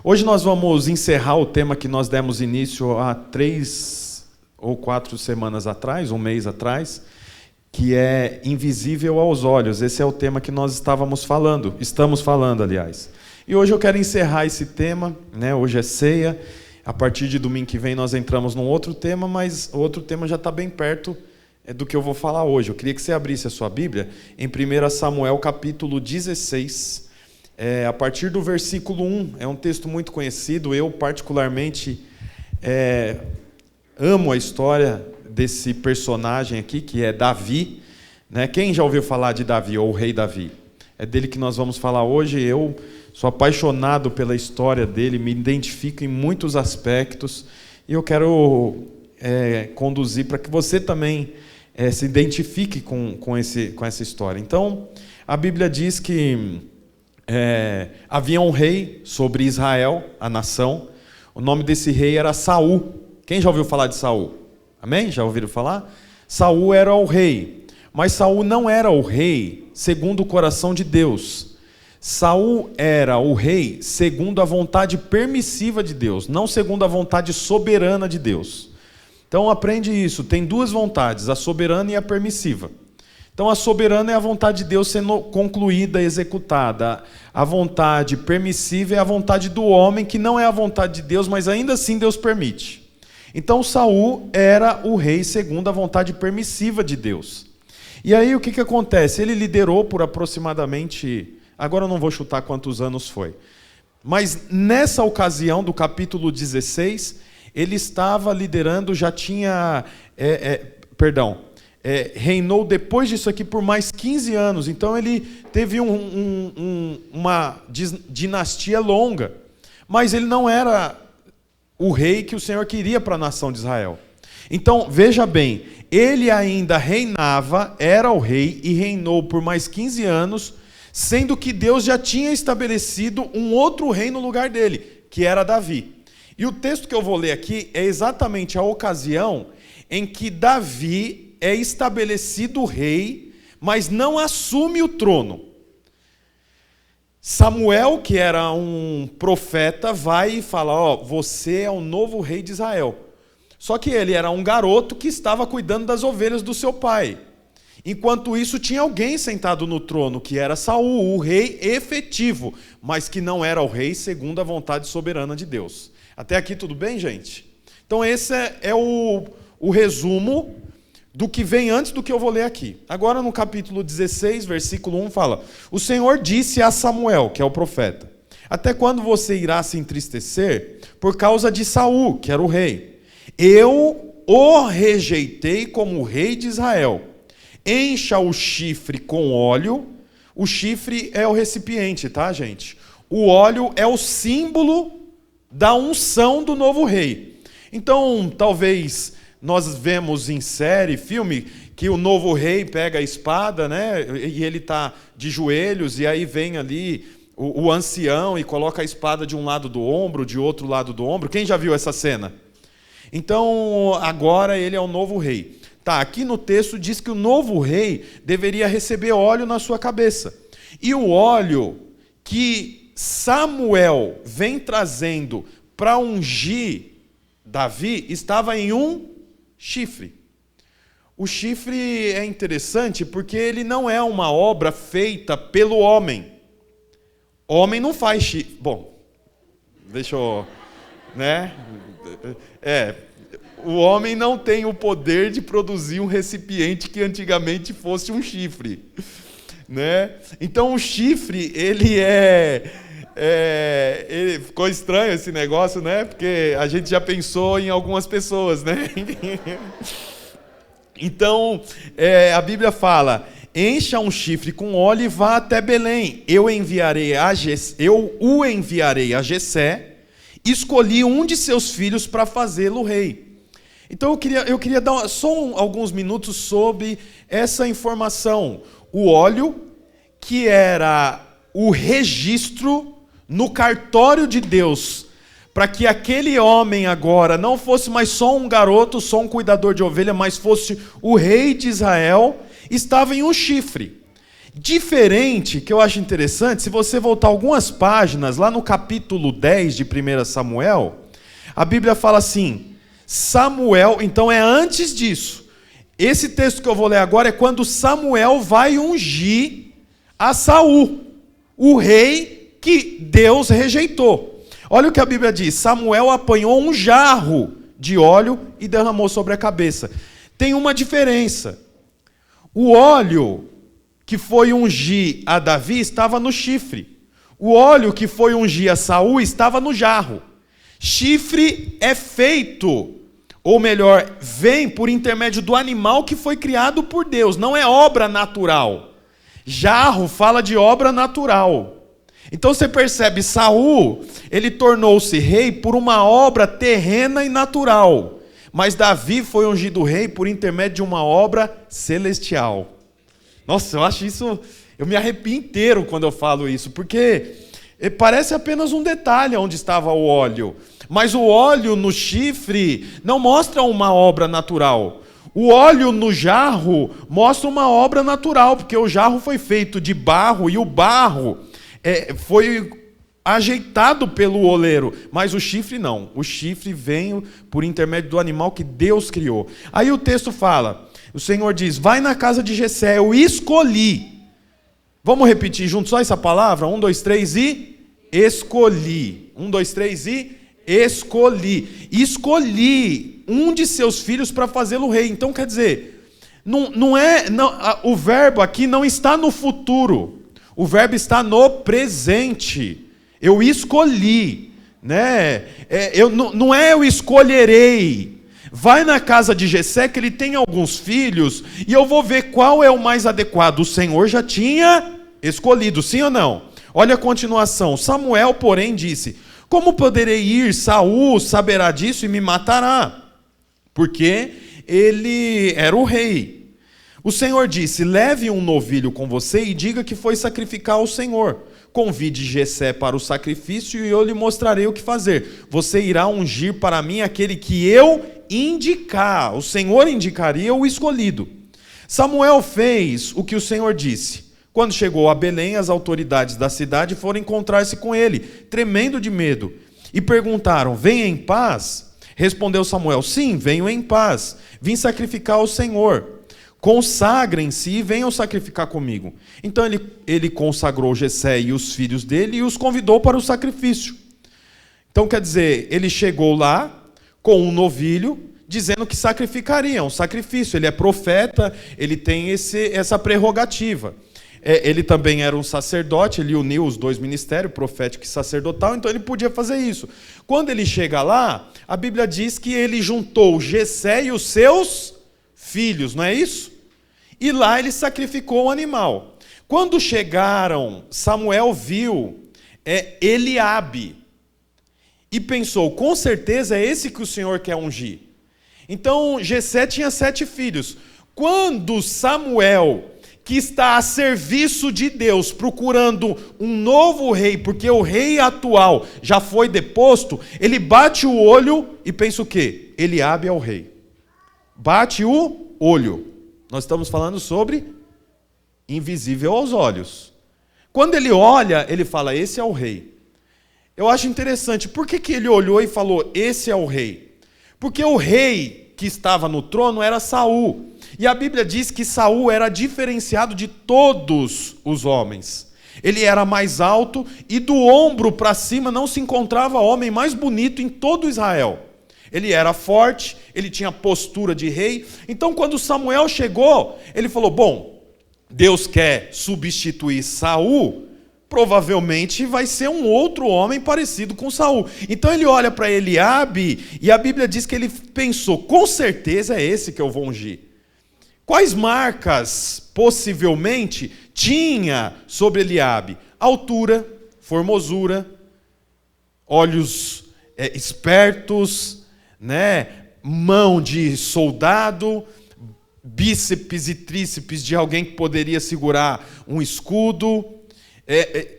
Hoje nós vamos encerrar o tema que nós demos início há 3 ou 4 semanas atrás, um mês atrás, que é invisível aos olhos. Esse é o tema que nós estamos falando, aliás. E hoje eu quero encerrar esse tema, né? Hoje é ceia, a partir de domingo que vem nós entramos num outro tema, mas o outro tema já está bem perto do que eu vou falar hoje. Eu queria que você abrisse a sua Bíblia em 1 Samuel capítulo 16, a partir do versículo 1, é um texto muito conhecido. Eu particularmente amo a história desse personagem aqui, que é Davi, né? Quem já ouviu falar de Davi, ou o rei Davi? É dele que nós vamos falar hoje. Eu sou apaixonado pela história dele, me identifico em muitos aspectos, e eu quero conduzir para que você também se identifique com essa história. Então, a Bíblia diz que havia um rei sobre Israel, a nação. O nome desse rei era Saul. Quem já ouviu falar de Saul? Amém? Já ouviram falar? Saul era o rei, mas Saul não era o rei segundo o coração de Deus. Saul era o rei segundo a vontade permissiva de Deus, não segundo a vontade soberana de Deus. Então aprende isso, tem duas vontades, a soberana e a permissiva. Então a soberana é a vontade de Deus sendo concluída, executada. A vontade permissiva é a vontade do homem, que não é a vontade de Deus, mas ainda assim Deus permite. Então Saul era o rei segundo a vontade permissiva de Deus. E aí o que acontece? Ele liderou por aproximadamente, agora eu não vou chutar quantos anos foi, mas nessa ocasião do capítulo 16, ele estava liderando, já tinha, reinou depois disso aqui por mais 15 anos. Então ele teve uma dinastia longa, mas ele não era o rei que o Senhor queria para a nação de Israel. Então, veja bem, ele ainda reinava, era o rei e reinou por mais 15 anos, sendo que Deus já tinha estabelecido um outro rei no lugar dele, que era Davi. E o texto que eu vou ler aqui é exatamente a ocasião em que Davi é estabelecido rei, mas não assume o trono. Samuel, que era um profeta, vai e fala: você é o novo rei de Israel. Só que ele era um garoto que estava cuidando das ovelhas do seu pai. Enquanto isso, tinha alguém sentado no trono, que era Saul, o rei efetivo, mas que não era o rei segundo a vontade soberana de Deus. Até aqui tudo bem, gente? Então esse é o resumo do que vem antes do que eu vou ler aqui. Agora no capítulo 16, versículo 1 fala: o Senhor disse a Samuel, que é o profeta: até quando você irá se entristecer por causa de Saul, que era o rei? Eu o rejeitei como rei de Israel. Encha o chifre com óleo. O chifre é o recipiente, tá, gente? O óleo é o símbolo da unção do novo rei. Então, talvez nós vemos em série, filme, que o novo rei pega a espada, né? E ele está de joelhos, e aí vem ali o ancião e coloca a espada de um lado do ombro, de outro lado do ombro. Quem já viu essa cena? Então, agora ele é o novo rei. Tá, aqui no texto diz que o novo rei deveria receber óleo na sua cabeça. E o óleo que Samuel vem trazendo para ungir Davi estava em um chifre. O chifre é interessante porque ele não é uma obra feita pelo homem. Homem não faz chifre. Bom, deixa eu... né? O homem não tem o poder de produzir um recipiente que antigamente fosse um chifre, né? Então o chifre, ele ficou estranho esse negócio, né? Porque a gente já pensou em algumas pessoas, né? Então a Bíblia fala: encha um chifre com óleo e vá até Belém. Eu o enviarei a Jessé. Escolhi um de seus filhos para fazê-lo rei. Então eu queria dar só alguns minutos sobre essa informação. O óleo, que era o registro no cartório de Deus, para que aquele homem agora não fosse mais só um garoto, só um cuidador de ovelha, mas fosse o rei de Israel, estava em um chifre. Diferente, que eu acho interessante, se você voltar algumas páginas, lá no capítulo 10 de 1 Samuel, a Bíblia fala assim, Samuel, então é antes disso. Esse texto que eu vou ler agora é quando Samuel vai ungir a Saul, o rei que Deus rejeitou. Olha o que a Bíblia diz, Samuel apanhou um jarro de óleo e derramou sobre a cabeça. Tem uma diferença. O óleo que foi ungir a Davi estava no chifre. O óleo que foi ungir a Saul estava no jarro. Chifre é feito, ou melhor, vem por intermédio do animal que foi criado por Deus, não é obra natural. Jarro fala de obra natural. Então você percebe, Saul, ele tornou-se rei por uma obra terrena e natural. Mas Davi foi ungido rei por intermédio de uma obra celestial. Nossa, eu acho isso, eu me arrepio inteiro quando eu falo isso, porque parece apenas um detalhe onde estava o óleo. Mas o óleo no chifre não mostra uma obra natural. O óleo no jarro mostra uma obra natural, porque o jarro foi feito de barro e o barro foi ajeitado pelo oleiro, mas o chifre não. O chifre vem por intermédio do animal que Deus criou. Aí o texto fala, o Senhor diz, vai na casa de Jessé, eu escolhi. Vamos repetir juntos só essa palavra? 1, 2, 3 e escolhi. 1, 2, 3 e escolhi. Escolhi um de seus filhos para fazê-lo rei. Então quer dizer, o verbo aqui não está no futuro. O verbo está no presente. Eu escolhi, né? Não é eu escolherei. Vai na casa de Jessé, que ele tem alguns filhos, e eu vou ver qual é o mais adequado. O Senhor já tinha escolhido, sim ou não? Olha a continuação. Samuel, porém, disse, como poderei ir? Saul saberá disso e me matará, porque ele era o rei. O Senhor disse, leve um novilho com você e diga que foi sacrificar ao Senhor. Convide Jessé para o sacrifício e eu lhe mostrarei o que fazer. Você irá ungir para mim aquele que eu indicar. O Senhor indicaria o escolhido. Samuel fez o que o Senhor disse. Quando chegou a Belém, as autoridades da cidade foram encontrar-se com ele, tremendo de medo. E perguntaram, vem em paz? Respondeu Samuel, sim, venho em paz. Vim sacrificar ao Senhor. Consagrem-se e venham sacrificar comigo. Então ele consagrou Jessé e os filhos dele e os convidou para o sacrifício. Então quer dizer, ele chegou lá com um novilho, dizendo que sacrificaria, um sacrifício. Ele é profeta, ele tem essa prerrogativa. Ele também era um sacerdote, ele uniu os dois ministérios, profético e sacerdotal, então ele podia fazer isso. Quando ele chega lá, a Bíblia diz que ele juntou Jessé e os seus filhos, não é isso? E lá ele sacrificou o animal. Quando chegaram, Samuel viu Eliabe e pensou, com certeza é esse que o Senhor quer ungir. Então Jessé tinha 7 filhos. Quando Samuel, que está a serviço de Deus, procurando um novo rei, porque o rei atual já foi deposto, ele bate o olho e pensa o quê? Eliabe é o rei. Bate o olho. Nós estamos falando sobre invisível aos olhos. Quando ele olha, ele fala, esse é o rei. Eu acho interessante, por que ele olhou e falou, esse é o rei? Porque o rei que estava no trono era Saul. E a Bíblia diz que Saul era diferenciado de todos os homens. Ele era mais alto e do ombro para cima não se encontrava homem mais bonito em todo Israel. Ele era forte, ele tinha postura de rei. Então, quando Samuel chegou, ele falou, bom, Deus quer substituir Saul, provavelmente vai ser um outro homem parecido com Saul. Então ele olha para Eliabe e a Bíblia diz que ele pensou, com certeza é esse que eu vou ungir. Quais marcas, possivelmente, tinha sobre Eliabe? Altura, formosura, olhos espertos, né? Mão de soldado, bíceps e tríceps de alguém que poderia segurar um escudo.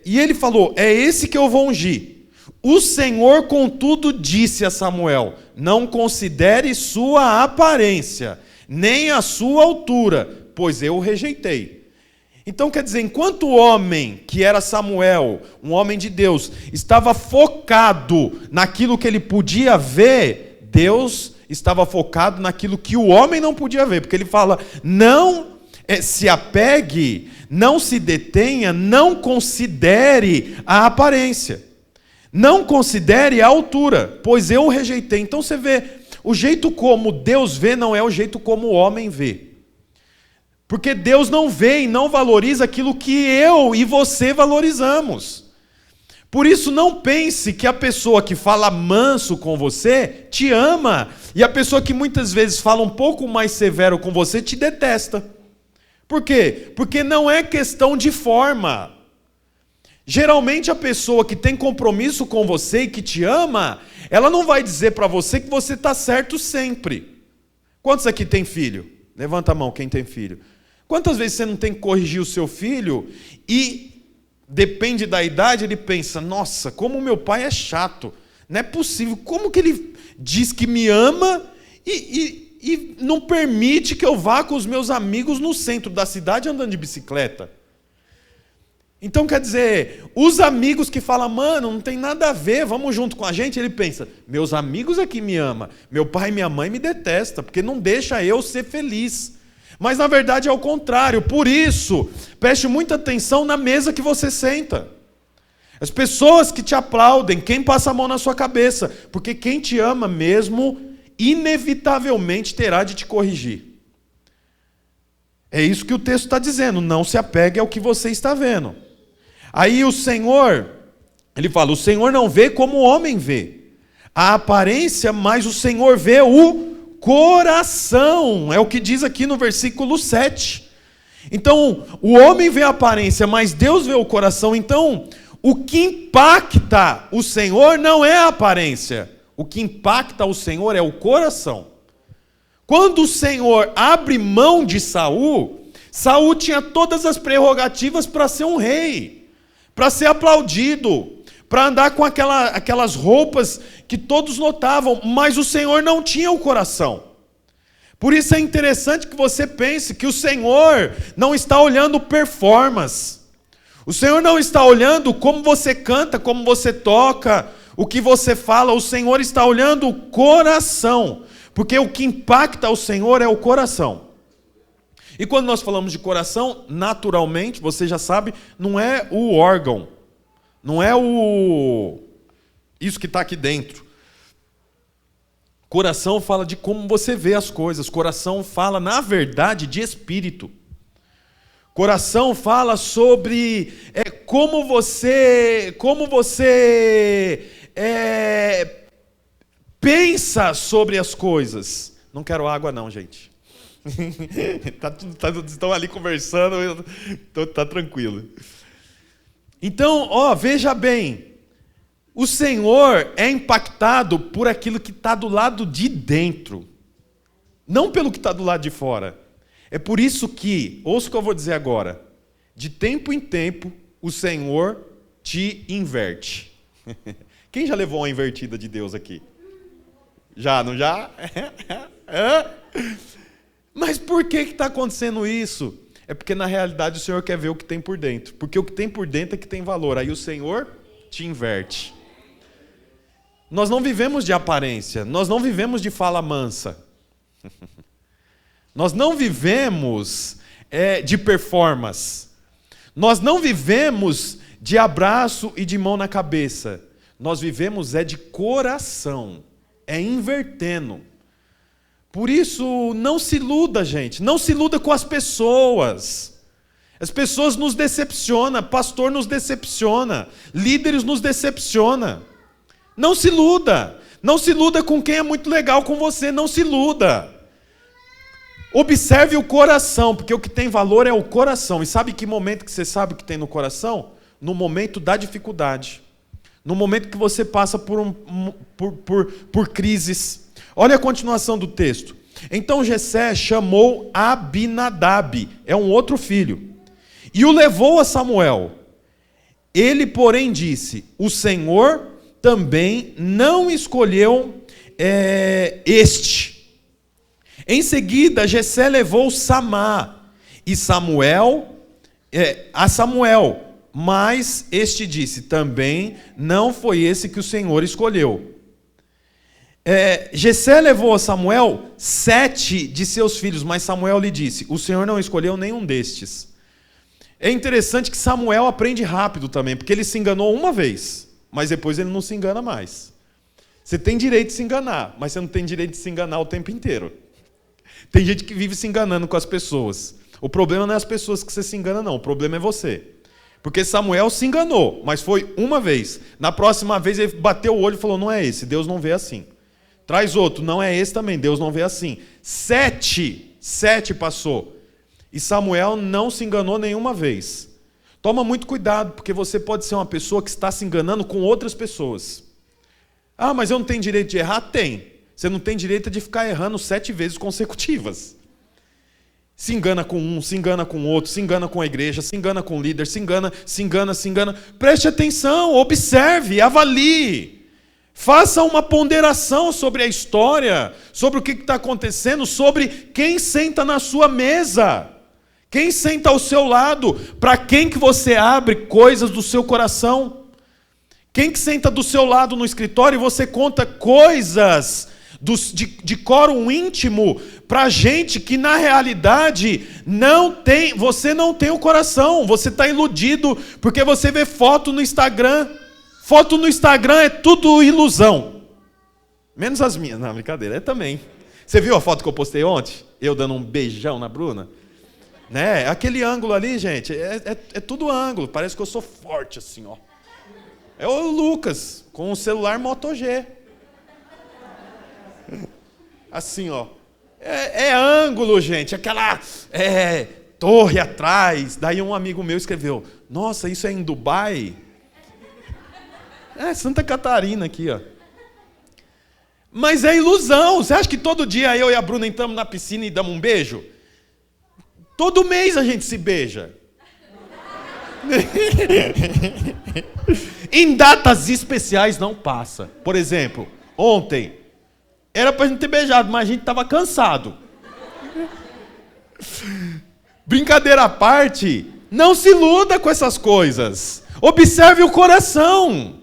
E ele falou, é esse que eu vou ungir. O Senhor, contudo, disse a Samuel, não considere sua aparência, nem a sua altura, pois eu o rejeitei. Então quer dizer, enquanto o homem, que era Samuel, um homem de Deus, estava focado naquilo que ele podia ver, Deus estava focado naquilo que o homem não podia ver. Porque ele fala, não se apegue, não se detenha, não considere a aparência. Não considere a altura, pois eu o rejeitei. Então você vê, o jeito como Deus vê não é o jeito como o homem vê. Porque Deus não vê e não valoriza aquilo que eu e você valorizamos. Por isso não pense que a pessoa que fala manso com você te ama, e a pessoa que muitas vezes fala um pouco mais severo com você te detesta. Por quê? Porque não é questão de forma. Geralmente a pessoa que tem compromisso com você e que te ama, ela não vai dizer para você que você está certo sempre. Quantos aqui tem filho? Levanta a mão quem tem filho. Quantas vezes você não tem que corrigir o seu filho e, depende da idade, ele pensa, nossa, como meu pai é chato, não é possível, como que ele diz que me ama e não permite que eu vá com os meus amigos no centro da cidade andando de bicicleta? Então quer dizer, os amigos que falam, mano, não tem nada a ver, vamos junto com a gente, ele pensa, meus amigos aqui me amam, meu pai e minha mãe me detestam, porque não deixa eu ser feliz. Mas na verdade é o contrário. Por isso, preste muita atenção na mesa que você senta. As pessoas que te aplaudem, quem passa a mão na sua cabeça, porque quem te ama mesmo, inevitavelmente terá de te corrigir. É isso que o texto está dizendo, não se apegue ao que você está vendo. Aí o Senhor, ele fala, o Senhor não vê como o homem vê a aparência, mas o Senhor vê o coração, é o que diz aqui no versículo 7. Então, o homem vê a aparência, mas Deus vê o coração. Então, o que impacta o Senhor não é a aparência. O que impacta o Senhor é o coração. Quando o Senhor abre mão de Saul, Saul tinha todas as prerrogativas para ser um rei, para ser aplaudido, para andar com aquelas roupas que todos notavam, mas o Senhor não tinha o coração. Por isso é interessante que você pense que o Senhor não está olhando performance. O Senhor não está olhando como você canta, como você toca, o que você fala. O Senhor está olhando o coração, porque o que impacta o Senhor é o coração. E quando nós falamos de coração, naturalmente, você já sabe, não é o órgão, não é isso que está aqui dentro. Coração fala de como você vê as coisas. Coração fala, na verdade, de espírito. Coração fala sobre como você pensa sobre as coisas. Não quero água não, gente. Estão ali conversando, então tá tranquilo. Então, veja bem, o Senhor é impactado por aquilo que está do lado de dentro, não pelo que está do lado de fora. É por isso que, ouça o que eu vou dizer agora, de tempo em tempo, o Senhor te inverte. Quem já levou uma invertida de Deus aqui? Já, não já? Mas por que está acontecendo isso? É porque na realidade o Senhor quer ver o que tem por dentro. Porque o que tem por dentro é que tem valor. Aí o Senhor te inverte. Nós não vivemos de aparência. Nós não vivemos de fala mansa. Nós não vivemos de performance. Nós não vivemos de abraço e de mão na cabeça. Nós vivemos de coração. É invertendo. Por isso, não se iluda, gente. Não se iluda com as pessoas. As pessoas nos decepcionam. Pastor nos decepciona. Líderes nos decepciona. Não se iluda. Não se iluda com quem é muito legal com você. Não se iluda. Observe o coração, porque o que tem valor é o coração. E sabe que momento que você sabe o que tem no coração? No momento da dificuldade. No momento que você passa por crises. Olha a continuação do texto. Então Jessé chamou Abinadab, é um outro filho, e o levou a Samuel. Ele, porém, disse, o Senhor também não escolheu este. Em seguida, Jessé levou Samá, e Samuel a Samuel, mas este disse, também não foi esse que o Senhor escolheu. Jessé levou a Samuel 7 de seus filhos, mas Samuel lhe disse, o Senhor não escolheu nenhum destes. É interessante que Samuel aprende rápido também, porque ele se enganou uma vez, mas depois ele não se engana mais. Você tem direito de se enganar, mas você não tem direito de se enganar o tempo inteiro. Tem gente que vive se enganando com as pessoas. O problema não é as pessoas que você se engana, não. O problema é você. Porque Samuel se enganou, mas foi uma vez. Na próxima vez ele bateu o olho e falou, não é esse, Deus não vê assim. Traz outro, não é esse também, Deus não vê assim. 7 passou. E Samuel não se enganou nenhuma vez. Toma muito cuidado, porque você pode ser uma pessoa que está se enganando com outras pessoas. Ah, mas eu não tenho direito de errar? Tem. Você não tem direito de ficar errando 7 vezes consecutivas. Se engana com um, se engana com outro, se engana com a igreja, se engana com o líder, se engana. Preste atenção, observe, avalie. Faça uma ponderação sobre a história, sobre o que está acontecendo, sobre quem senta na sua mesa, quem senta ao seu lado, para quem que você abre coisas do seu coração. Quem que senta do seu lado no escritório e você conta coisas de quórum íntimo para gente que na realidade você não tem o coração, você está iludido porque você vê foto no Instagram. Foto no Instagram é tudo ilusão. Menos as minhas, não, brincadeira, também. Você viu a foto que eu postei ontem? Eu dando um beijão na Bruna? Né? Aquele ângulo ali, gente, é tudo ângulo, parece que eu sou forte assim, ó. É o Lucas, com o celular Moto G. Assim, ó. É ângulo, gente, aquela torre atrás. Daí um amigo meu escreveu, nossa, isso é em Dubai? Santa Catarina aqui, ó. Mas é ilusão. Você acha que todo dia eu e a Bruna entramos na piscina e damos um beijo? Todo mês a gente se beija. Em datas especiais não passa. Por exemplo, ontem era pra gente ter beijado, mas a gente tava cansado. Brincadeira à parte, não se iluda com essas coisas. Observe o coração.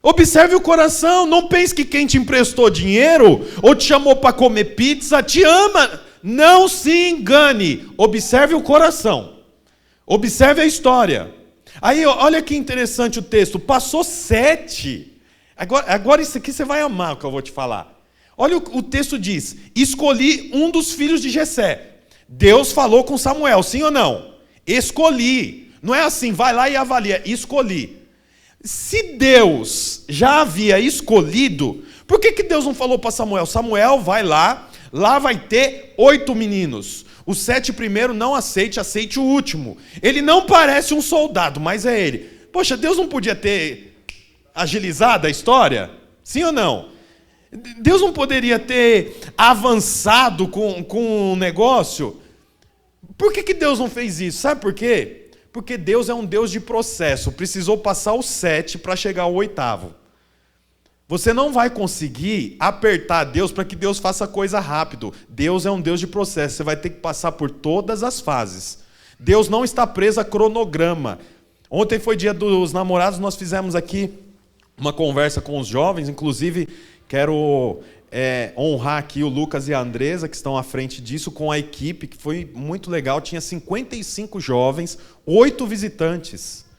Observe o coração. Não pense que quem te emprestou dinheiro ou te chamou para comer pizza te ama. Não se engane. Observe o coração. Observe a história. Aí, olha que interessante o texto. Passou 7. Agora isso aqui você vai amar o que eu vou te falar. Olha o texto diz. Escolhi um dos filhos de Jessé. Deus falou com Samuel, sim ou não? Escolhi. Não é assim, vai lá e avalia. Escolhi. Se Deus já havia escolhido, por que Deus não falou para Samuel? Samuel, vai lá vai ter 8 meninos. O 7 primeiro não aceite o último. Ele não parece um soldado, mas é ele. Poxa, Deus não podia ter agilizado a história? Sim ou não? Deus não poderia ter avançado com o negócio? Por que Deus não fez isso? Sabe por quê? Porque Deus é um Deus de processo. Precisou passar o 7 para chegar ao 8º. Você não vai conseguir apertar Deus para que Deus faça coisa rápido. Deus é um Deus de processo. Você vai ter que passar por todas as fases. Deus não está preso a cronograma. Ontem foi dia dos namorados, nós fizemos aqui uma conversa com os jovens. Inclusive, quero honrar aqui o Lucas e a Andresa, que estão à frente disso, com a equipe, que foi muito legal. Tinha 55 jovens, 8 visitantes.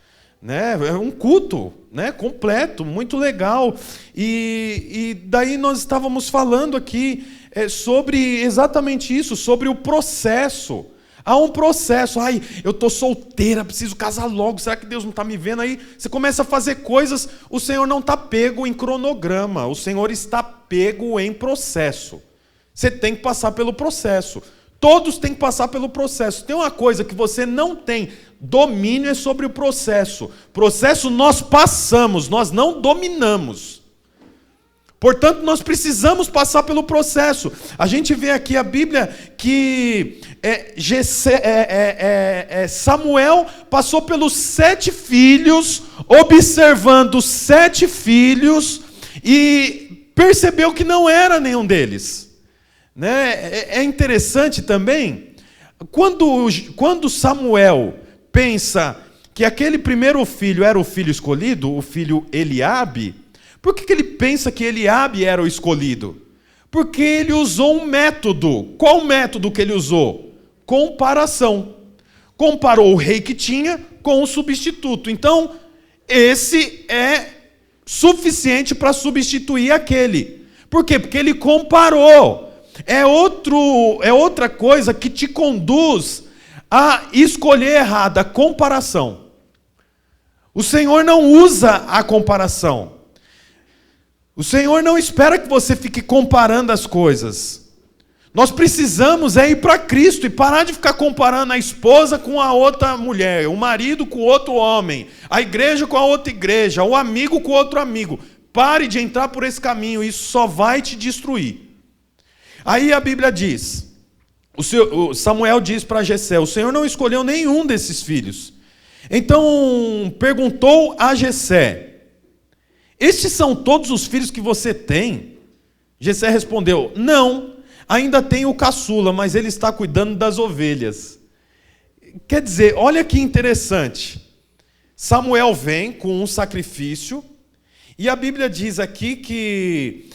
Né? Um culto, né? Completo, muito legal. E daí nós estávamos falando aqui sobre exatamente isso, sobre o processo. Há um processo. Ai, eu estou solteira, preciso casar logo. Será que Deus não está me vendo? Aí você começa a fazer coisas. O Senhor não está pego em cronograma. O Senhor está pego em processo. Você tem que passar pelo processo. Todos têm que passar pelo processo. Tem uma coisa que você não tem domínio, é sobre o processo. Processo nós passamos, nós não dominamos. Portanto, nós precisamos passar pelo processo. A gente vê aqui a Bíblia que Samuel passou pelos 7 filhos, observando os 7 filhos e percebeu que não era nenhum deles. Né? É interessante também, quando Samuel pensa que aquele primeiro filho era o filho escolhido, o filho Eliabe, por que ele pensa que Eliabe era o escolhido? Porque ele usou um método. Qual método que ele usou? Comparação. Comparou o rei que tinha com o substituto. Então, esse é suficiente para substituir aquele. Por quê? Porque ele comparou. É outra coisa que te conduz a escolher errado, a comparação. O Senhor não usa a comparação. O Senhor não espera que você fique comparando as coisas. Nós precisamos ir para Cristo e parar de ficar comparando a esposa com a outra mulher, o marido com outro homem, a igreja com a outra igreja, o amigo com outro amigo. Pare de entrar por esse caminho, isso só vai te destruir. Aí a Bíblia diz, Samuel diz para Jessé, o Senhor não escolheu nenhum desses filhos. Então perguntou a Jessé, estes são todos os filhos que você tem? Jessé respondeu, não, ainda tenho o caçula, mas ele está cuidando das ovelhas. Quer dizer, olha que interessante. Samuel vem com um sacrifício, e a Bíblia diz aqui que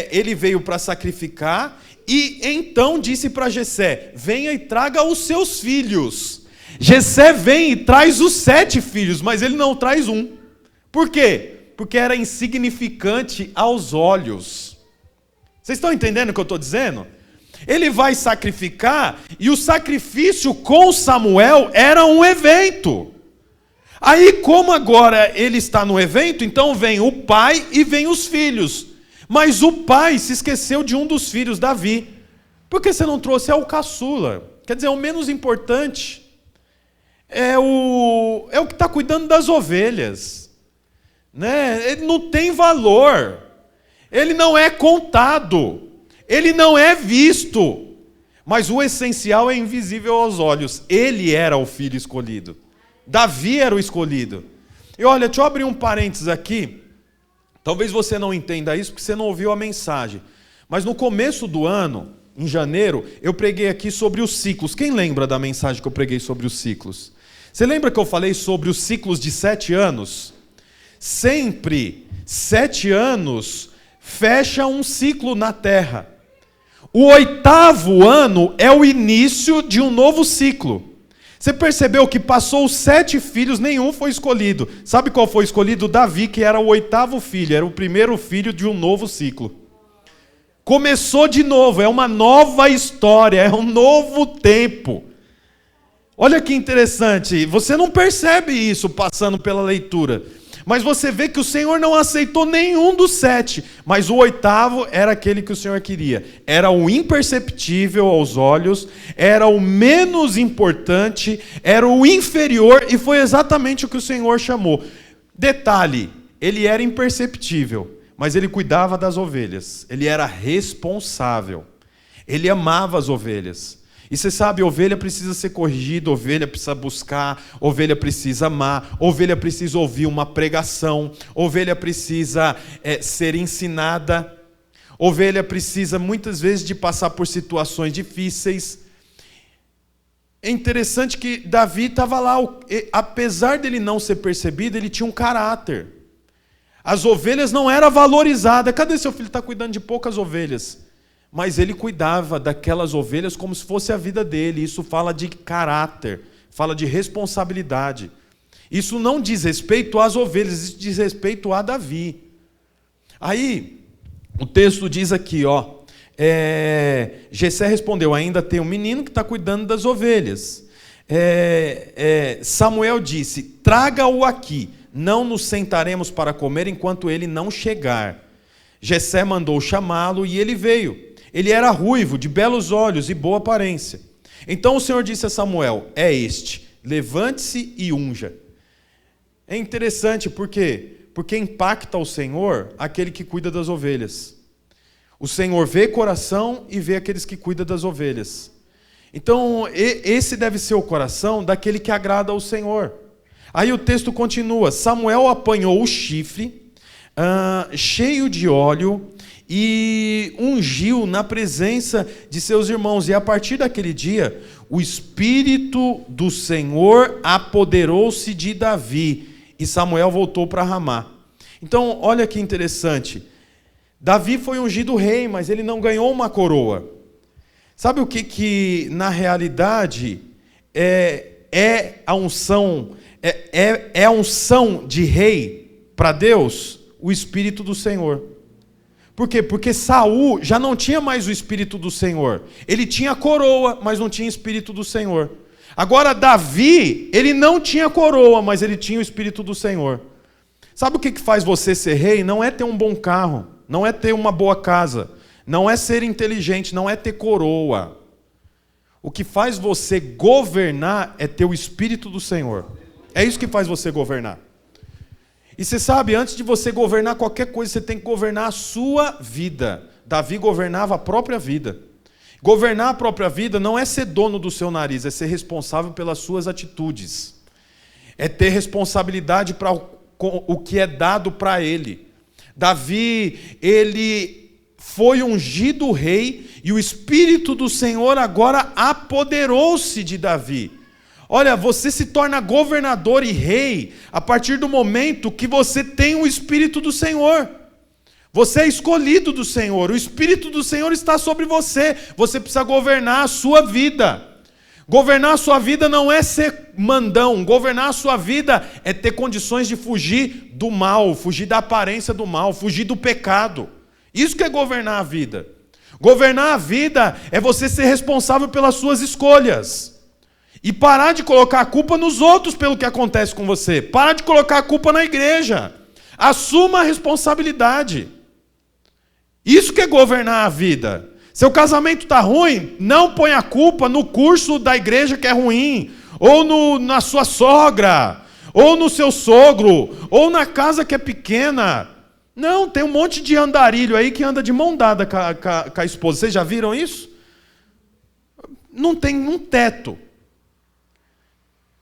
ele veio para sacrificar, e então disse para Jessé, venha e traga os seus filhos. Jessé vem e traz os 7 filhos, mas ele não traz um. Por quê? Porque era insignificante aos olhos. Vocês estão entendendo o que eu estou dizendo? Ele vai sacrificar, e o sacrifício com Samuel era um evento. Aí, como agora ele está no evento, então vem o pai e vem os filhos. Mas o pai se esqueceu de um dos filhos, Davi. Por que você não trouxe? É o caçula. Quer dizer, o menos importante. É o que está cuidando das ovelhas. Né? Ele não tem valor. Ele não é contado. Ele não é visto. Mas o essencial é invisível aos olhos. Ele era o filho escolhido. Davi era o escolhido. E olha, deixa eu abrir um parênteses aqui. Talvez você não entenda isso porque você não ouviu a mensagem. Mas no começo do ano, em janeiro, eu preguei aqui sobre os ciclos. Quem lembra da mensagem que eu preguei sobre os ciclos? Você lembra que eu falei sobre os ciclos de 7 anos? Sempre 7 anos fecha um ciclo na terra. O 8º ano é o início de um novo ciclo. Você percebeu que passou os 7 filhos, nenhum foi escolhido. Sabe qual foi escolhido? Davi, que era o 8º filho, era o primeiro filho de um novo ciclo. Começou de novo, é uma nova história, é um novo tempo. Olha que interessante, você não percebe isso passando pela leitura. Mas você vê que o Senhor não aceitou nenhum dos 7. Mas o 8º era aquele que o Senhor queria. Era o imperceptível aos olhos, era o menos importante, era o inferior, e foi exatamente o que o Senhor chamou. Detalhe, ele era imperceptível, mas ele cuidava das ovelhas. Ele era responsável. Ele amava as ovelhas. E você sabe, ovelha precisa ser corrigida, ovelha precisa buscar, ovelha precisa amar, ovelha precisa ouvir uma pregação, ovelha precisa ser ensinada, ovelha precisa muitas vezes de passar por situações difíceis. É interessante que Davi estava lá, apesar dele não ser percebido, ele tinha um caráter. As ovelhas não eram valorizadas. Cadê seu filho? Está cuidando de poucas ovelhas. Mas ele cuidava daquelas ovelhas como se fosse a vida dele. Isso fala de caráter, fala de responsabilidade. Isso não diz respeito às ovelhas, isso diz respeito a Davi. Aí, o texto diz aqui, Jessé respondeu, ainda tem um menino que está cuidando das ovelhas. Samuel disse, traga-o aqui, não nos sentaremos para comer enquanto ele não chegar. Jessé mandou chamá-lo e ele veio. Ele era ruivo, de belos olhos e boa aparência. Então o Senhor disse a Samuel, é este, levante-se e unja. É interessante, por quê? Porque impacta o Senhor aquele que cuida das ovelhas. O Senhor vê coração e vê aqueles que cuidam das ovelhas. Então esse deve ser o coração daquele que agrada ao Senhor. Aí o texto continua, Samuel apanhou o chifre, cheio de óleo, e ungiu na presença de seus irmãos. E a partir daquele dia, o Espírito do Senhor apoderou-se de Davi, e Samuel voltou para Ramá. Então, olha que interessante. Davi foi ungido rei, mas ele não ganhou uma coroa. Sabe o que na realidade é a unção, é a unção de rei para Deus? O Espírito do Senhor. Por quê? Porque Saul já não tinha mais o Espírito do Senhor. Ele tinha coroa, mas não tinha Espírito do Senhor. Agora Davi, ele não tinha coroa, mas ele tinha o Espírito do Senhor. Sabe o que faz você ser rei? Não é ter um bom carro, não é ter uma boa casa, não é ser inteligente, não é ter coroa. O que faz você governar é ter o Espírito do Senhor. É isso que faz você governar. E você sabe, antes de você governar qualquer coisa, você tem que governar a sua vida. Davi governava a própria vida. Governar a própria vida não é ser dono do seu nariz, é ser responsável pelas suas atitudes. É ter responsabilidade para o que é dado para ele. Davi, ele foi ungido rei e o Espírito do Senhor agora apoderou-se de Davi. Olha, você se torna governador e rei a partir do momento que você tem o Espírito do Senhor. Você é escolhido do Senhor, o Espírito do Senhor está sobre você. Você precisa governar a sua vida. Governar a sua vida não é ser mandão. Governar a sua vida é ter condições de fugir do mal, fugir da aparência do mal, fugir do pecado. Isso que é governar a vida. Governar a vida é você ser responsável pelas suas escolhas. E parar de colocar a culpa nos outros pelo que acontece com você. Parar de colocar a culpa na igreja. Assuma a responsabilidade. Isso que é governar a vida. Seu casamento está ruim, não põe a culpa no curso da igreja que é ruim, ou na sua sogra, ou no seu sogro, ou na casa que é pequena. Não, tem um monte de andarilho aí que anda de mão dada com a esposa. Vocês já viram isso? Não tem um teto.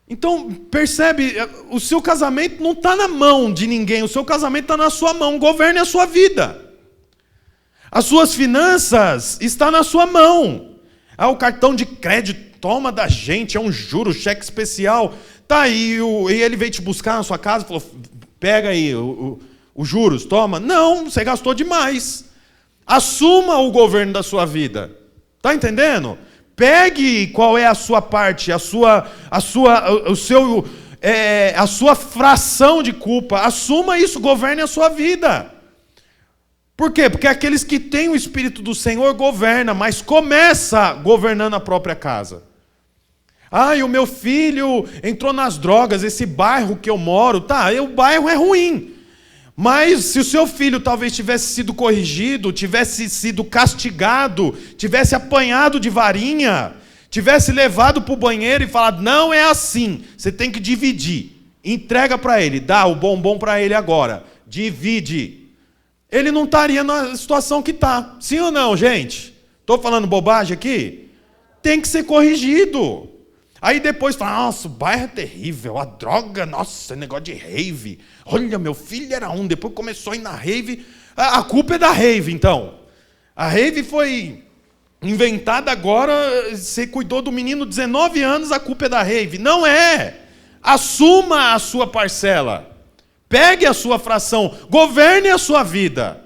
Então, percebe, o seu casamento não está na mão de ninguém, o seu casamento está na sua mão. Governe a sua vida. As suas finanças estão na sua mão. O cartão de crédito toma da gente, é um juro, cheque especial. Tá aí, e ele veio te buscar na sua casa e falou, pega aí os juros, toma. Não, você gastou demais. Assuma o governo da sua vida. Tá entendendo? Pegue qual é a sua parte, a sua fração de culpa. Assuma isso, governe a sua vida. Por quê? Porque aqueles que têm o Espírito do Senhor governam, mas começa governando a própria casa. E o meu filho entrou nas drogas, esse bairro que eu moro, o bairro é ruim. Mas se o seu filho talvez tivesse sido corrigido, tivesse sido castigado, tivesse apanhado de varinha, tivesse levado para o banheiro e falado, não é assim, você tem que dividir. Entrega para ele, dá o bombom para ele agora, divide. Ele não estaria na situação que está. Sim ou não, gente? Estou falando bobagem aqui? Tem que ser corrigido. Aí depois fala, nossa, o bairro é terrível, a droga, nossa, negócio de rave. Olha, meu filho era depois começou a ir na rave. A culpa é da rave, então. A rave foi inventada agora, você cuidou do menino 19 anos, a culpa é da rave. Não é. Assuma a sua parcela. Pegue a sua fração, governe a sua vida.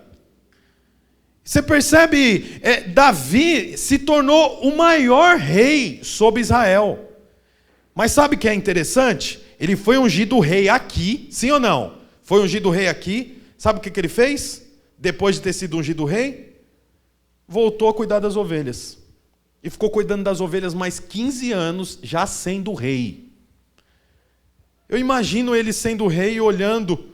Você percebe, Davi se tornou o maior rei sobre Israel. Mas sabe o que é interessante? Ele foi ungido rei aqui, sim ou não? Foi ungido rei aqui. Sabe o que ele fez? Depois de ter sido ungido rei, voltou a cuidar das ovelhas. E ficou cuidando das ovelhas mais 15 anos, já sendo rei. Eu imagino ele sendo rei e olhando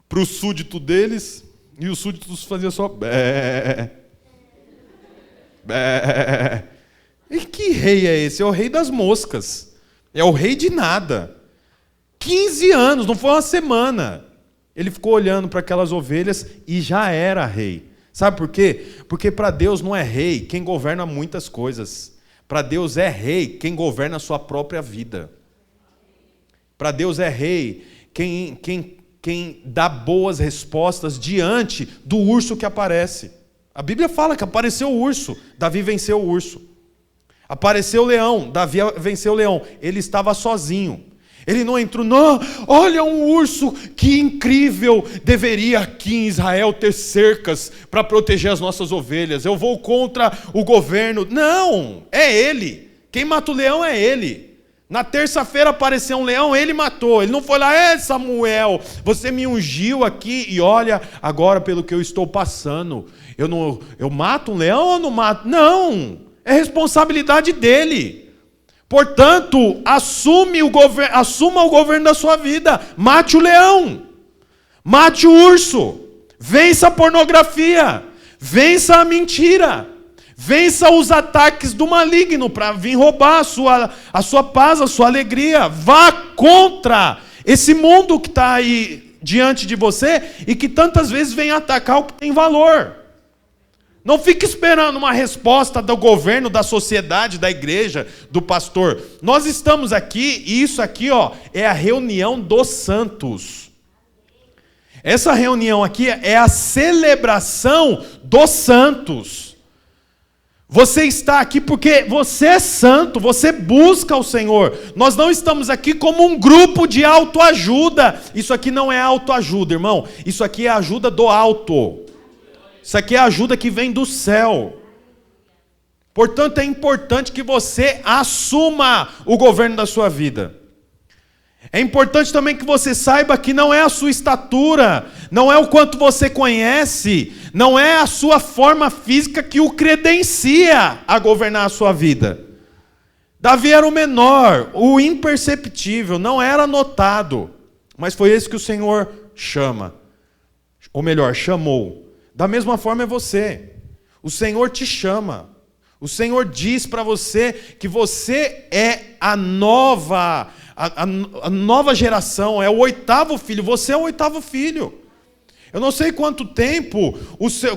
para o súdito deles, e os súditos faziam só bé, bé. E que rei é esse? É o rei das moscas. É o rei de nada. 15 anos, não foi uma semana. Ele ficou olhando para aquelas ovelhas e já era rei. Sabe por quê? Porque para Deus não é rei quem governa muitas coisas. Para Deus é rei quem governa a sua própria vida. Para Deus é rei quem quem dá boas respostas diante do urso que aparece. A Bíblia fala que apareceu o urso, Davi venceu o urso. Apareceu o leão, Davi venceu o leão. Ele estava sozinho. Ele não entrou, não, olha um urso, que incrível, deveria aqui em Israel ter cercas para proteger as nossas ovelhas, eu vou contra o governo. Não, é ele, quem mata o leão é ele. Na terça-feira apareceu um leão, ele matou, ele não foi lá, Samuel, você me ungiu aqui e olha agora pelo que eu estou passando, eu mato um leão ou não mato? Não, é responsabilidade dele. Portanto, assuma o governo da sua vida. Mate o leão. Mate o urso. Vença a pornografia. Vença a mentira. Vença os ataques do maligno para vir roubar a sua paz, a sua alegria. Vá contra esse mundo que está aí diante de você e que tantas vezes vem atacar o que tem valor. Não fique esperando uma resposta do governo, da sociedade, da igreja, do pastor. Nós estamos aqui, e isso aqui é a reunião dos santos. Essa reunião aqui é a celebração dos santos. Você está aqui porque você é santo, você busca o Senhor. Nós não estamos aqui como um grupo de autoajuda. Isso aqui não é autoajuda, irmão. Isso aqui é ajuda do alto. Isso aqui é a ajuda que vem do céu. Portanto, é importante que você assuma o governo da sua vida. É importante também que você saiba que não é a sua estatura, não é o quanto você conhece, não é a sua forma física que o credencia a governar a sua vida. Davi era o menor, o imperceptível, não era notado, mas foi esse que o Senhor chama, ou melhor, chamou. Da mesma forma é você. O Senhor te chama. O Senhor diz para você que você é a nova geração, é o 8º filho. Você é o 8º filho. Eu não sei quanto tempo,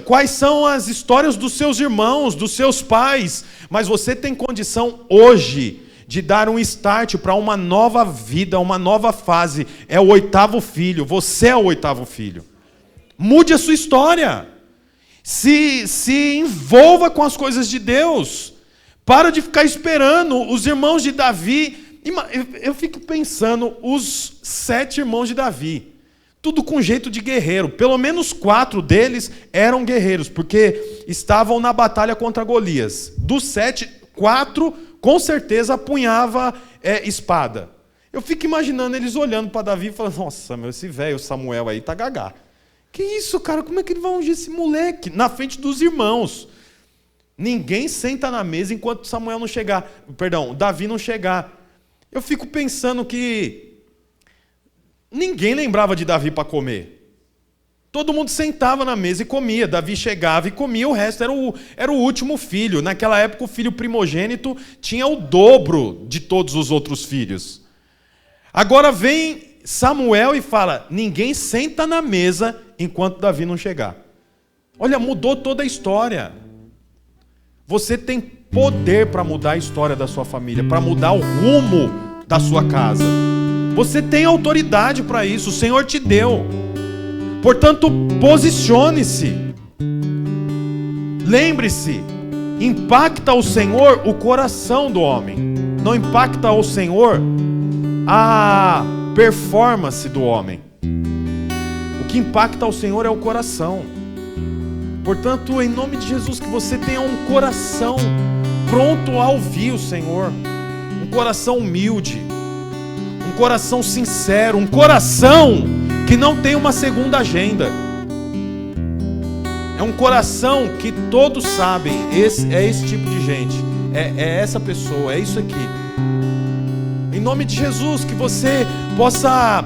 quais são as histórias dos seus irmãos, dos seus pais, mas você tem condição hoje de dar um start para uma nova vida, uma nova fase. É o 8º filho. Você é o 8º filho. Mude a sua história. Se envolva com as coisas de Deus. Para de ficar esperando. Os irmãos de Davi, eu fico pensando, os 7 irmãos de Davi, tudo com jeito de guerreiro. Pelo menos 4 deles eram guerreiros, porque estavam na batalha contra Golias. Dos 7, 4 com certeza apunhava espada. Eu fico imaginando eles olhando para Davi e falando, nossa, esse velho Samuel aí tá gagá. Que isso, cara? Como é que ele vai ungir esse moleque? Na frente dos irmãos. Ninguém senta na mesa enquanto Samuel não chegar. Perdão, Davi não chegar. Eu fico pensando que ninguém lembrava de Davi para comer. Todo mundo sentava na mesa e comia. Davi chegava e comia, o resto era o último filho. Naquela época o filho primogênito tinha o dobro de todos os outros filhos. Agora vem Samuel e fala, ninguém senta na mesa enquanto Davi não chegar. Olha, mudou toda a história. Você tem poder para mudar a história da sua família, para mudar o rumo da sua casa. Você tem autoridade para isso, o Senhor te deu. Portanto, posicione-se. Lembre-se, impacta o Senhor o coração do homem. Não impacta o Senhor a performance do homem. O que impacta ao Senhor é o coração. Portanto, em nome de Jesus, que você tenha um coração pronto a ouvir o Senhor, um coração humilde, um coração sincero, um coração que não tem uma segunda agenda. É um coração que todos sabem, esse tipo de gente, é essa pessoa, é isso aqui. Em nome de Jesus, que você possa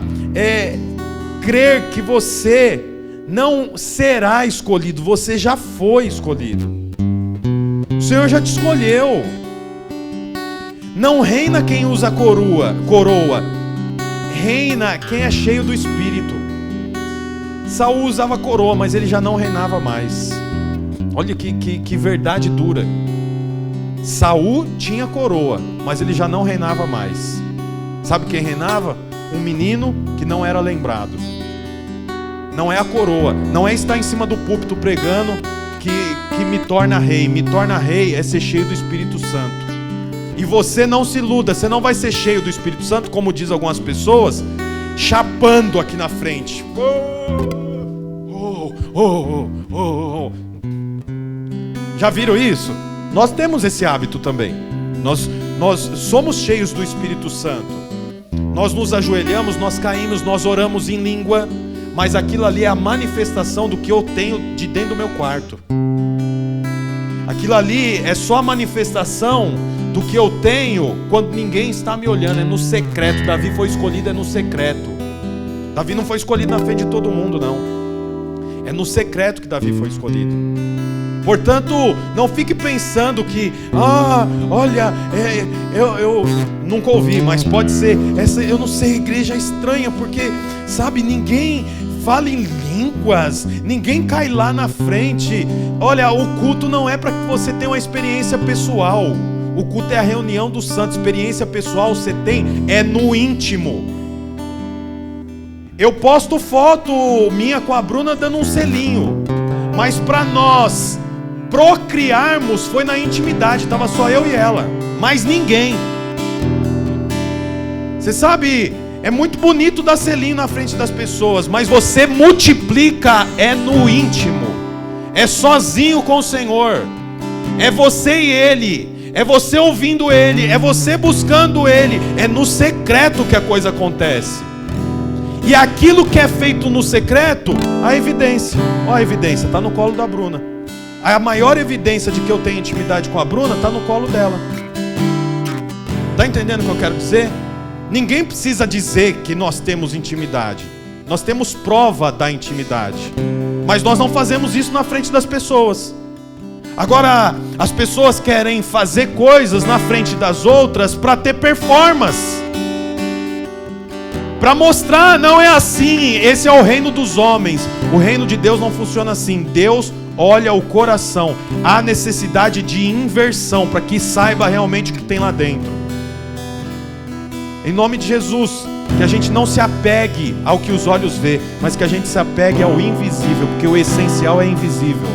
crer que você não será escolhido, você já foi escolhido. O Senhor já te escolheu. Não reina quem usa coroa, reina quem é cheio do Espírito. Saul usava coroa, mas ele já não reinava mais. Olha que verdade dura. Saul tinha coroa, mas ele já não reinava mais. Sabe quem reinava? Um menino que não era lembrado. não é a coroa, não é estar em cima do púlpito pregando que me torna rei. Me torna rei é ser cheio do Espírito Santo. E você não se iluda, você não vai ser cheio do Espírito Santo, como diz algumas pessoas, chapando aqui na frente. Já viram isso? Nós temos esse hábito também. Nós somos cheios do Espírito Santo. Nós nos ajoelhamos, nós caímos, nós oramos em língua, mas aquilo ali é a manifestação do que eu tenho de dentro do meu quarto. Aquilo ali é só a manifestação do que eu tenho quando ninguém está me olhando, é no secreto. Davi foi escolhido, é no secreto. Davi não foi escolhido na frente de todo mundo, não. É no secreto que Davi foi escolhido. Portanto, não fique pensando que, olha, eu nunca ouvi, mas pode ser, eu não sei, igreja é estranha, porque, sabe, ninguém fala em línguas, ninguém cai lá na frente. Olha, o culto não é para que você tenha uma experiência pessoal. O culto é a reunião dos santos. Experiência pessoal você tem é no íntimo. Eu posto foto minha com a Bruna dando um selinho, mas para nós procriarmos foi na intimidade. Estava só eu e ela, mais ninguém. Você sabe, é muito bonito dar selinho na frente das pessoas, mas você multiplica é no íntimo. É sozinho com o Senhor. É você e Ele. É você ouvindo Ele, é você buscando Ele, é no secreto que a coisa acontece. E aquilo que é feito no secreto, a evidência. Ó, a evidência, está no colo da Bruna. A maior evidência de que eu tenho intimidade com a Bruna está no colo dela. Está entendendo o que eu quero dizer? Ninguém precisa dizer que nós temos intimidade. Nós temos prova da intimidade. Mas nós não fazemos isso na frente das pessoas. Agora, as pessoas querem fazer coisas na frente das outras para ter performance, para mostrar, não é assim. Esse é o reino dos homens. O reino de Deus não funciona assim. Deus olha o coração. Há necessidade de inversão para que saiba realmente o que tem lá dentro. Em nome de Jesus, que a gente não se apegue ao que os olhos vê, mas que a gente se apegue ao invisível, porque o essencial é invisível.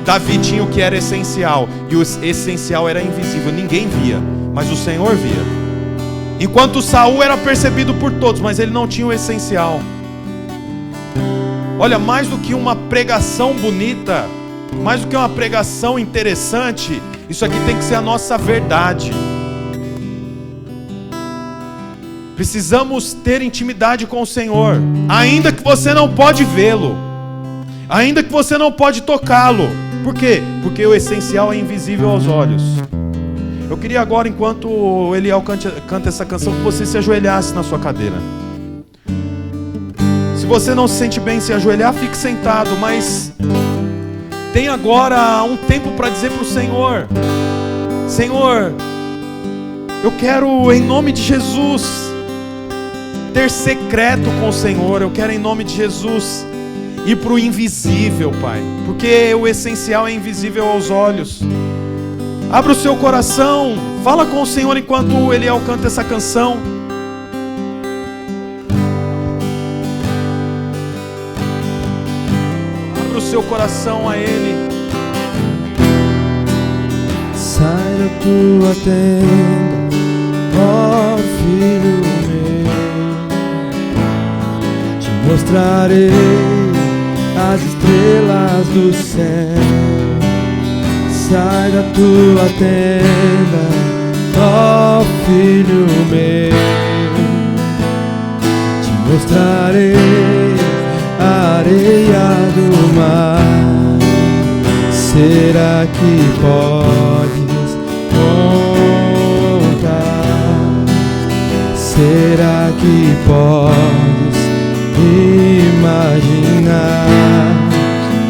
Davi tinha o que era essencial, e o essencial era invisível. Ninguém via, mas o Senhor via. Enquanto Saul era percebido por todos, mas ele não tinha o essencial. Olha, mais do que uma pregação bonita, mais do que uma pregação interessante, isso aqui tem que ser a nossa verdade. Precisamos ter intimidade com o Senhor, ainda que você não pode vê-lo, ainda que você não pode tocá-lo. Por quê? Porque o essencial é invisível aos olhos. Eu queria agora, enquanto o Eliel canta essa canção, que você se ajoelhasse na sua cadeira. Se você não se sente bem em se ajoelhar, fique sentado, mas tem agora um tempo para dizer para o Senhor: Senhor, eu quero, em nome de Jesus, ter secreto com o Senhor. Eu quero, em nome de Jesus, ir para o invisível, Pai, porque o essencial é invisível aos olhos. Abra o seu coração, fala com o Senhor enquanto o Eliel canta essa canção. Abra o seu coração a Ele. Sai da tua tenda, ó filho meu, te mostrarei as estrelas do céu. Sai da tua tenda, ó filho meu, te mostrarei a areia do mar. Será que podes contar? Será que podes imaginar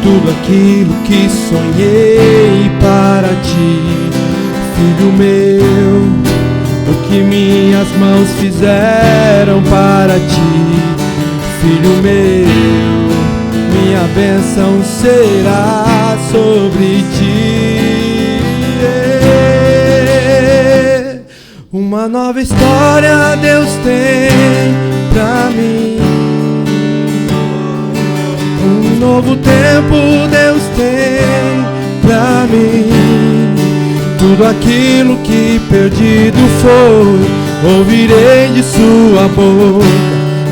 tudo aquilo que sonhei para ti, filho meu? O que minhas mãos fizeram para ti, filho meu? Minha bênção será sobre ti. Uma nova história Deus tem pra mim. novo tempo Deus tem pra mim. Tudo aquilo que perdido foi, ouvirei de sua boca,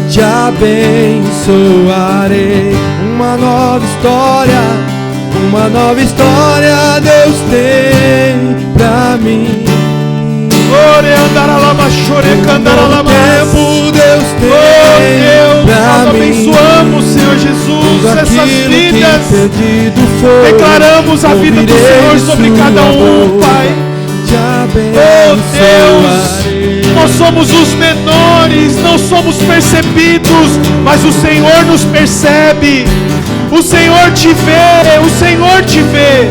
te abençoarei. Uma nova história Deus tem pra mim. Ore andaralama, chore candaralama. Tempo Deus tem Deus, pra nós mim. abençoamos, Senhor Jesus, Tudo essas aquilo vidas. que perdido foi, Declaramos a vida do ouvirei Senhor sobre sua cada um, boca, Pai. te Oh Deus, abençoarei. nós somos os menores, não somos percebidos, mas o Senhor nos percebe. O Senhor te vê, o Senhor te vê.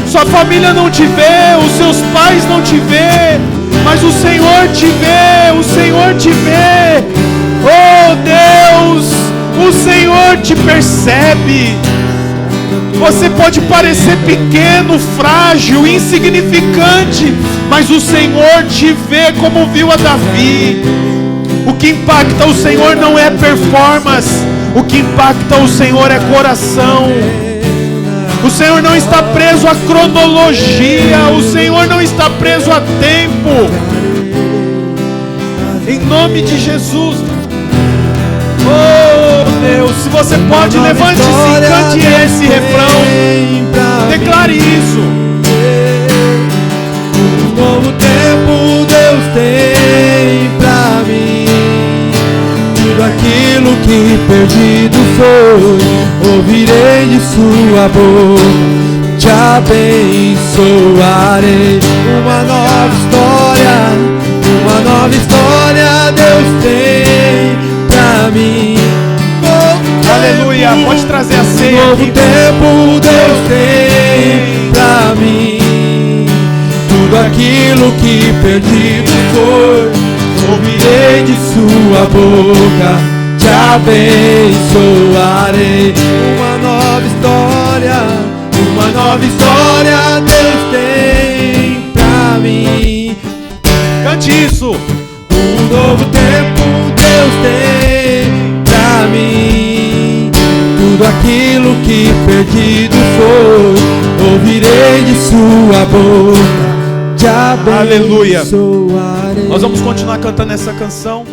Sua família não te vê, os seus pais não te vê, mas o Senhor te vê, o Senhor te vê. Oh Deus, o Senhor te percebe. Você pode parecer pequeno, frágil, insignificante, mas o Senhor te vê como viu a Davi. O que impacta o Senhor não é performance, o que impacta o Senhor é coração. O Senhor não está preso à cronologia, o Senhor não está preso a tempo. Em nome de Jesus. Oh Deus, se você pode, levante-se e cante esse refrão. Declare isso. Um novo tempo Deus tem pra mim. Tudo aquilo que perdido foi, ouvirei de sua boca, te abençoarei. Uma nova história Deus tem pra mim. Aleluia, pode trazer a ceia Novo aqui. tempo Deus tem pra mim. Tudo aquilo que perdido foi, ouvirei de sua boca, te abençoarei. Uma nova história Deus tem pra mim. Cante isso. Um novo tempo Deus tem pra mim. Tudo aquilo que perdido foi, ouvirei de sua boca, te abençoarei. Aleluia. Nós vamos continuar cantando essa canção.